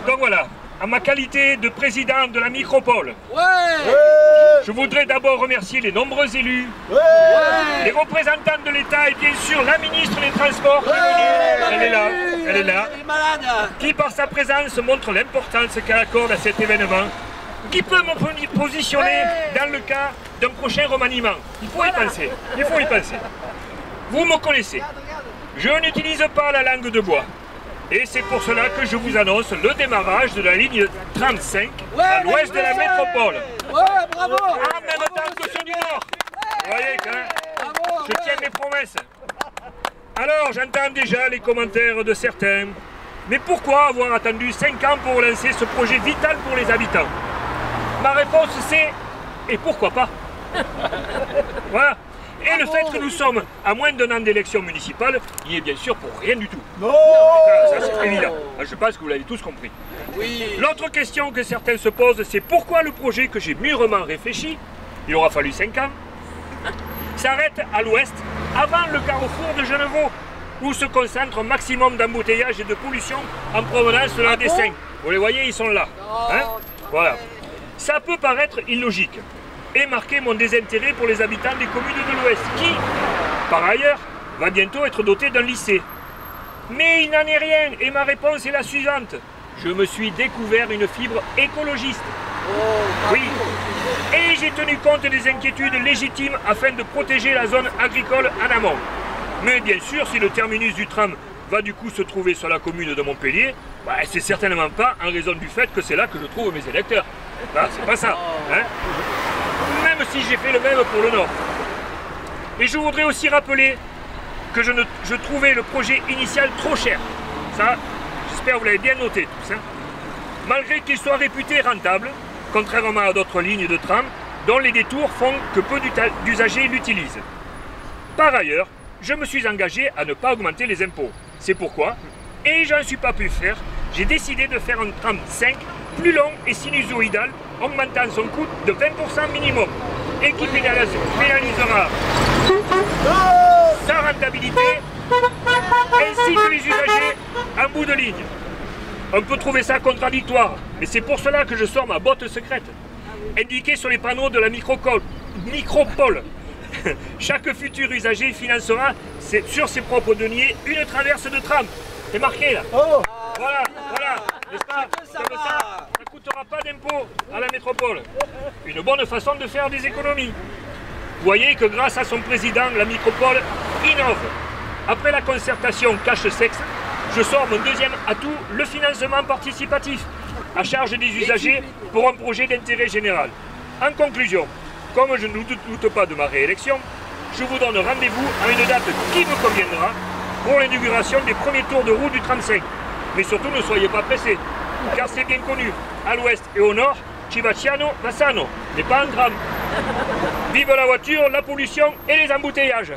Donc voilà, en ma qualité de président de la micropole, je voudrais d'abord remercier les nombreux élus, les représentants de l'État et bien sûr la ministre des Transports qui est venue, elle est là, qui par sa présence montre l'importance qu'elle accorde à cet événement, qui peut me positionner dans le cas d'un prochain remaniement. Il faut y penser, il faut y penser. Vous me connaissez, je n'utilise pas la langue de bois. Et c'est pour cela que je vous annonce le démarrage de la ligne 35 à l'ouest de la métropole. Bravo! En même temps que ceux du Nord. Vous voyez que je tiens mes promesses. Alors j'entends déjà les commentaires de certains. Mais pourquoi avoir attendu 5 ans pour lancer ce projet vital pour les habitants? Ma réponse c'est et pourquoi pas? Voilà. Et le fait que nous sommes à moins d'un an d'élection municipale, il est bien sûr pour rien du tout. Non, ça c'est évident. Je pense que vous l'avez tous compris. Oui. L'autre question que certains se posent, c'est pourquoi le projet que j'ai mûrement réfléchi, il aura fallu 5 ans, s'arrête à l'ouest, avant le carrefour de Genevaux, où se concentre un maximum d'embouteillage et de pollution en provenance de la D5. Vous les voyez, ils sont là. Hein? Voilà. Ça peut paraître illogique et marquer mon désintérêt pour les habitants des communes de l'Ouest, qui, par ailleurs, va bientôt être doté d'un lycée. Mais il n'en est rien, et ma réponse est la suivante. Je me suis découvert une fibre écologiste. Oui, et j'ai tenu compte des inquiétudes légitimes afin de protéger la zone agricole en amont. Mais bien sûr, si le terminus du tram va du coup se trouver sur la commune de Montpellier, bah, c'est certainement pas en raison du fait que c'est là que je trouve mes électeurs. Bah, c'est pas ça. Hein? Même si j'ai fait le même pour le Nord. Et je voudrais aussi rappeler que je trouvais le projet initial trop cher. Ça, j'espère que vous l'avez bien noté tous. Hein. Malgré qu'il soit réputé rentable, contrairement à d'autres lignes de tram, dont les détours font que peu d'usagers l'utilisent. Par ailleurs, je me suis engagé à ne pas augmenter les impôts. C'est pourquoi, et j'en suis pas pu faire, j'ai décidé de faire un tram 5 plus long et sinusoïdal, augmentant son coût de 20% minimum, et qui pénalisera sa rentabilité, ainsi que les usagers en bout de ligne. On peut trouver ça contradictoire, mais c'est pour cela que je sors ma botte secrète, indiquée sur les panneaux de la micropole. Chaque futur usager financera sur ses propres deniers une traverse de tram. C'est marqué là. Voilà, n'est-ce pas? Comme ça ne coûtera pas d'impôt à la métropole. Une bonne façon de faire des économies. Vous voyez que grâce à son président, la micropole innove. Après la concertation cache-sexe, je sors mon deuxième atout, le financement participatif, à charge des usagers pour un projet d'intérêt général. En conclusion, comme je ne doute pas de ma réélection, je vous donne rendez-vous à une date qui me conviendra pour l'inauguration des premiers tours de roue du 35. Mais surtout, ne soyez pas pressés, car c'est bien connu, à l'ouest et au nord, chi va piano va sano, n'est pas un drame. Vive la voiture, la pollution et les embouteillages.